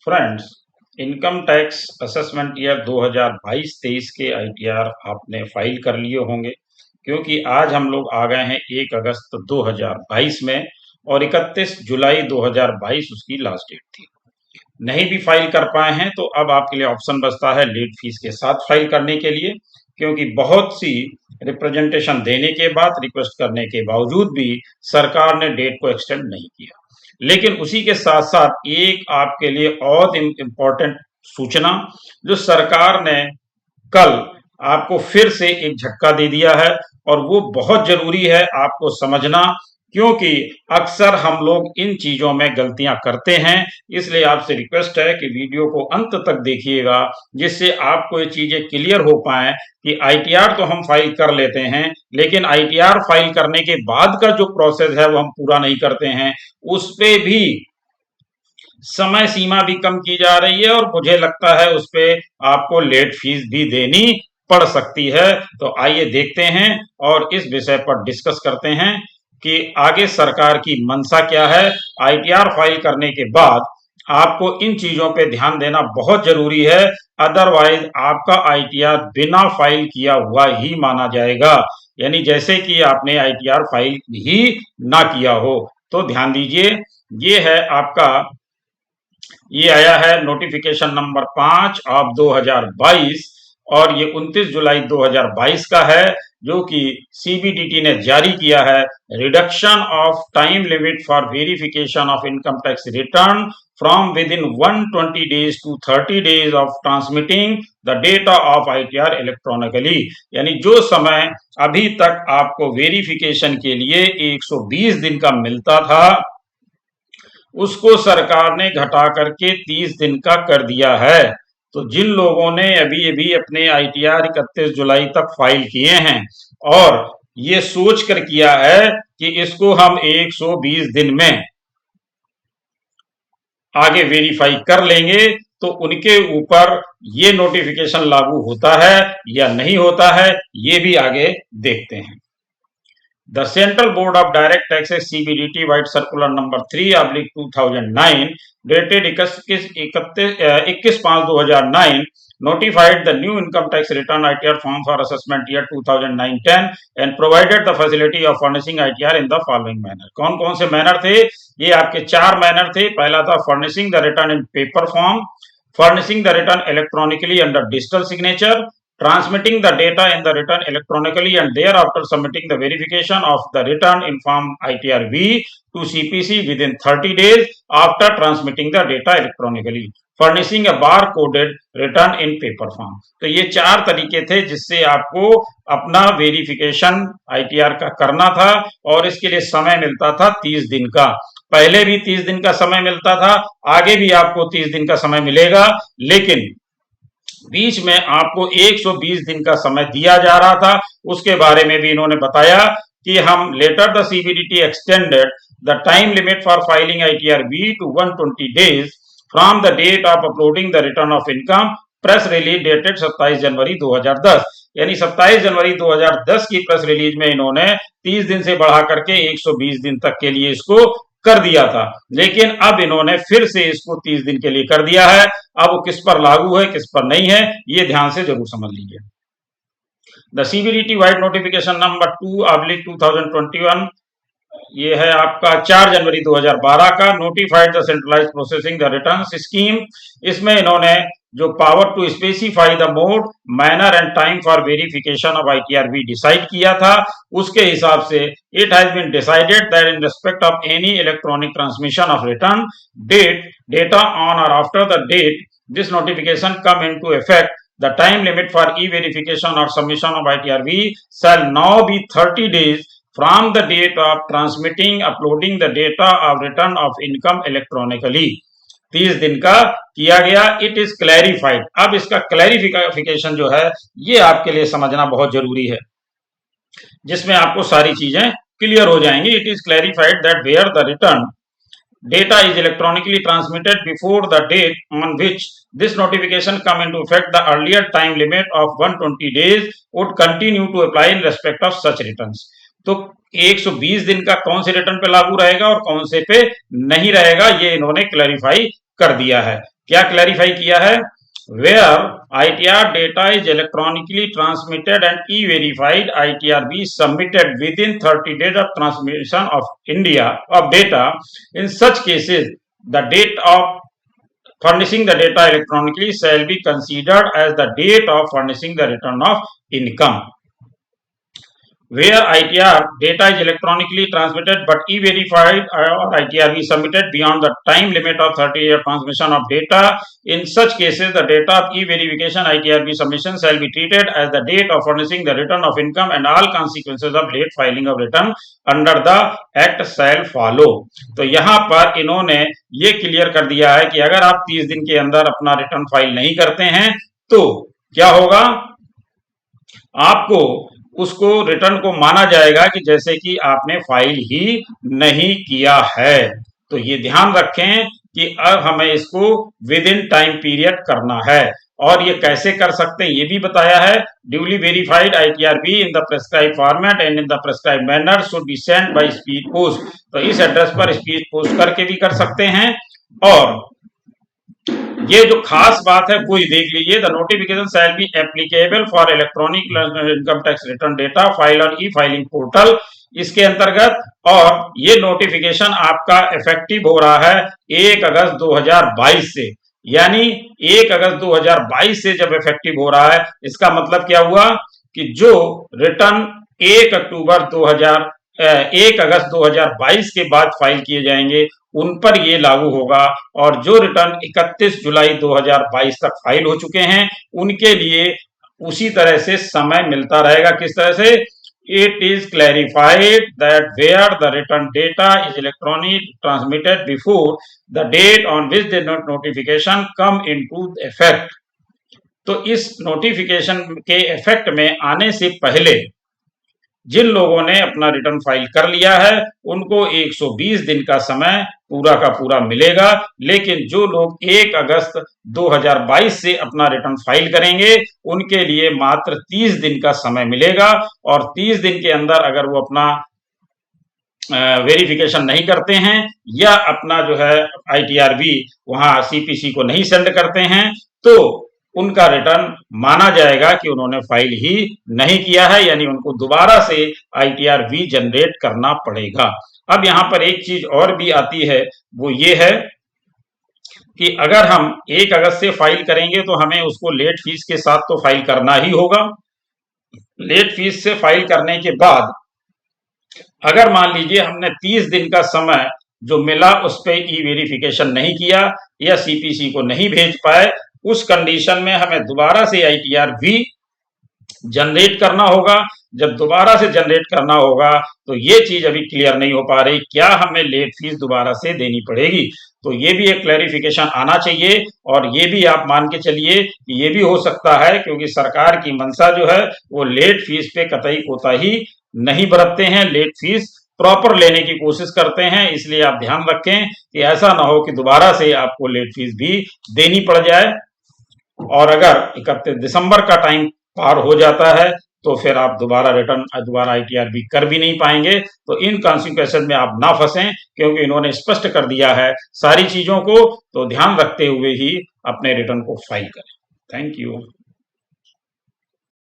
Friends, income tax assessment year 2022-23 के ITR आपने file कर लिए होंगे, क्योंकि आज हम लोग आ गए हैं 1 अगस्त 2022 में और 31 जुलाई 2022 उसकी लास्ट डेट थी। नहीं भी फाइल कर पाए हैं तो अब आपके लिए ऑप्शन बचता है लेट फीस के साथ फाइल करने के लिए, क्योंकि बहुत सी रिप्रेजेंटेशन देने के बाद, रिक्वेस्ट करने के बावजूद भी सरकार ने डेट को एक्सटेंड नहीं किया। लेकिन उसी के साथ साथ एक आपके लिए और इम्पोर्टेंट सूचना जो सरकार ने कल आपको फिर से एक झटका दे दिया है, और वो बहुत जरूरी है आपको समझना, क्योंकि अक्सर हम लोग इन चीजों में गलतियां करते हैं। इसलिए आपसे रिक्वेस्ट है कि वीडियो को अंत तक देखिएगा, जिससे आपको ये चीजें क्लियर हो पाए कि आईटीआर तो हम फाइल कर लेते हैं, लेकिन आईटीआर फाइल करने के बाद का जो प्रोसेस है वो हम पूरा नहीं करते हैं। उस पे भी समय सीमा भी कम की जा रही है, और मुझे लगता है उस पे आपको लेट फीस भी देनी पड़ सकती है। तो आइए देखते हैं और इस विषय पर डिस्कस करते हैं कि आगे सरकार की मंशा क्या है। आईटीआर फाइल करने के बाद आपको इन चीजों पे ध्यान देना बहुत जरूरी है, अदरवाइज आपका आईटीआर बिना फाइल किया हुआ ही माना जाएगा, यानी जैसे कि आपने आईटीआर फाइल ही ना किया हो। तो ध्यान दीजिए, ये है आपका, ये आया है नोटिफिकेशन नंबर 5 ऑफ 2022, और ये 29 जुलाई 2022 का है, जो कि सीबीडीटी ने जारी किया है। Reduction of time limit for verification of income tax return from with in 120 days to 30 days of transmitting the data of ITR electronically. यानी जो समय अभी तक आपको वेरिफिकेशन के लिए 120 दिन का मिलता था, उसको सरकार ने घटा करके 30 दिन का कर दिया है। तो जिन लोगों ने अभी अभी अपने आईटीआर 31 जुलाई तक फाइल किए हैं और ये सोच कर किया है कि इसको हम 120 दिन में आगे वेरीफाई कर लेंगे, तो उनके ऊपर ये नोटिफिकेशन लागू होता है या नहीं होता है, ये भी आगे देखते हैं। The Central Board of Direct Taxes CBDT White Circular number 3/2009 dated 21/5/2009 notified the new income tax return ITR form for assessment year 2009-10 and provided the facility of furnishing ITR in the following manner। कौन कौन से manner थे? ये आपके 4 manner थे। पहला था furnishing the return in paper form, furnishing the return electronically under digital signature, transmitting the data in the return electronically, and thereafter submitting the verification of the return in form ITR-V to CPC within 30 days after transmitting the data electronically, furnishing a bar-coded return in paper form। तो ये 4 तरीके थे जिससे आपको अपना verification ITR का करना था, और इसके लिए समय मिलता था 30 दिन का। पहले भी 30 दिन का समय मिलता था, आगे भी आपको 30 दिन का समय मिलेगा, लेकिन बीच में आपको 120 दिन का समय दिया जा रहा था। उसके बारे में भी इन्होंने बताया कि हम letter the CBDT extended the time limit for filing ITR V to 120 days from the date of uploading the return of income, press release dated 27 January 2010। यानी 27 जनवरी 2010 की प्रेस रिलीज में इन्होंने 30 दिन से बढ़ा करके 120 दिन तक के लिए इसको कर दिया था, लेकिन अब इन्होंने फिर से इसको 30 दिन के लिए कर दिया है। अब वो किस पर लागू है, किस पर नहीं है, ये ध्यान से जरूर समझ लीजिए। The CBDT vide notification number 2/2021, ये है आपका 4 जनवरी 2012 का। Notified the centralised processing the returns scheme. इसमें इन्होंने जो power to specify the mode, manner and time for verification of ITR V decide किया था, उसके हिसाब से it has been decided that in respect of any electronic transmission of return data on or after the date this notification come into effect, the time limit for e-verification or submission of ITR-V shall now be 30 days from the date of transmitting uploading the data of return of income electronically। 30 दिन का किया गया। It is clarified. अब इसका clarification जो है ये आपके लिए समझना बहुत जरूरी है, जिसमें आपको सारी चीजें क्लियर हो जाएंगी। It is clarified that where the return data is electronically transmitted before the date on which this notification come into effect, the earlier time limit of 120 days would continue to apply in respect of such returns। तो 120 दिन का कौन से return पे लागू रहेगा और कौन से पे नहीं रहेगा, ये इन्होंने क्लैरिफाई कर दिया है। क्या क्लैरिफाई किया है? Where ITR data is electronically transmitted and e-verified, ITRB is submitted within 30 days of transmission of data. In such cases, the date of furnishing the data electronically shall be considered as the date of furnishing the return of income. Where ITR data is electronically transmitted but e-verified or ITRB submitted beyond the time limit of 30-year transmission of data. In such cases, the date of e-verification ITRB submission shall be treated as the date of furnishing the return of income, and all consequences of late filing of return under the act shall follow. तो यहाँ पर इन्होंने ये clear कर दिया है कि अगर आप 30 दिन के अंदर अपना रिटर्न फाइल नहीं करते हैं तो क्या होगा, आपको उसको रिटर्न को माना जाएगा कि जैसे कि आपने फाइल ही नहीं किया है। तो ये ध्यान रखें कि अब हमें इसको विद इन टाइम पीरियड करना है, और ये कैसे कर सकते हैं ये भी बताया है। Duly verified ITRB in the prescribe format and in the prescribe manner should be sent by speed post. तो इस एड्रेस पर स्पीड पोस्ट करके भी कर सकते हैं। और ये जो खास बात है वो ही देख लीजिए, the notification shall be applicable for electronic income tax return data file on E filing portal, इसके अंतर्गत। और ये नोटिफिकेशन आपका इफेक्टिव हो रहा है 1 अगस्त 2022 से, यानी 1 अगस्त 2022 से जब इफेक्टिव हो रहा है, इसका मतलब क्या हुआ कि जो रिटर्न 1 अगस्त 2022 के बाद फाइल किए जाएंगे उन पर ये लागू होगा, और जो रिटर्न 31 जुलाई 2022 तक फाइल हो चुके हैं उनके लिए उसी तरह से समय मिलता रहेगा। किस तरह से? It is clarified that where the return data is electronically transmitted before the date on which the notification come into effect. तो इस नोटिफिकेशन के इफेक्ट में आने से पहले जिन लोगों ने अपना रिटर्न फाइल कर लिया है उनको 120 दिन का समय पूरा का पूरा मिलेगा, लेकिन जो लोग 1 अगस्त 2022 से अपना रिटर्न फाइल करेंगे उनके लिए मात्र 30 दिन का समय मिलेगा, और 30 दिन के अंदर अगर वो अपना वेरिफिकेशन नहीं करते हैं या अपना जो है ITRB वहां CPC को नहीं सेंड करते हैं तो उनका रिटर्न माना जाएगा कि उन्होंने फाइल ही नहीं किया है, यानी उनको दोबारा से ITRB जनरेट करना पड़ेगा। अब यहाँ पर एक चीज और भी आती है, वो ये है कि अगर हम 1 अगस्त से फाइल करेंगे तो हमें उसको लेट फीस के साथ तो फाइल करना ही होगा। लेट फीस से फाइल करने के बाद अगर मान लीजिए हमने 30 दिन का समय जो मिला उस पर ई वेरिफिकेशन नहीं किया या CPC को नहीं भेज पाए, उस कंडीशन में हमें दोबारा से ITRB जनरेट करना होगा। जब दोबारा से जनरेट करना होगा तो ये चीज अभी क्लियर नहीं हो पा रही, क्या हमें लेट फीस दोबारा से देनी पड़ेगी? तो ये भी एक क्लैरिफिकेशन आना चाहिए, और ये भी आप मान के चलिए कि ये भी हो सकता है क्योंकि सरकार की मंशा जो है वो लेट फीस पे कतई कोताही नहीं बरतते हैं, लेट फीस प्रॉपर लेने की कोशिश करते हैं। इसलिए आप ध्यान रखें कि ऐसा ना हो कि दोबारा से आपको लेट फीस भी देनी पड़ जाए, और अगर 31 दिसंबर का टाइम पार हो जाता है तो फिर आप दोबारा ITRB कर भी नहीं पाएंगे। तो इन कॉन्सिक्वेंसेस में आप ना फंसें, क्योंकि इन्होंने स्पष्ट कर दिया है सारी चीजों को, तो ध्यान रखते हुए ही अपने रिटर्न को फाइल करें। Thank you.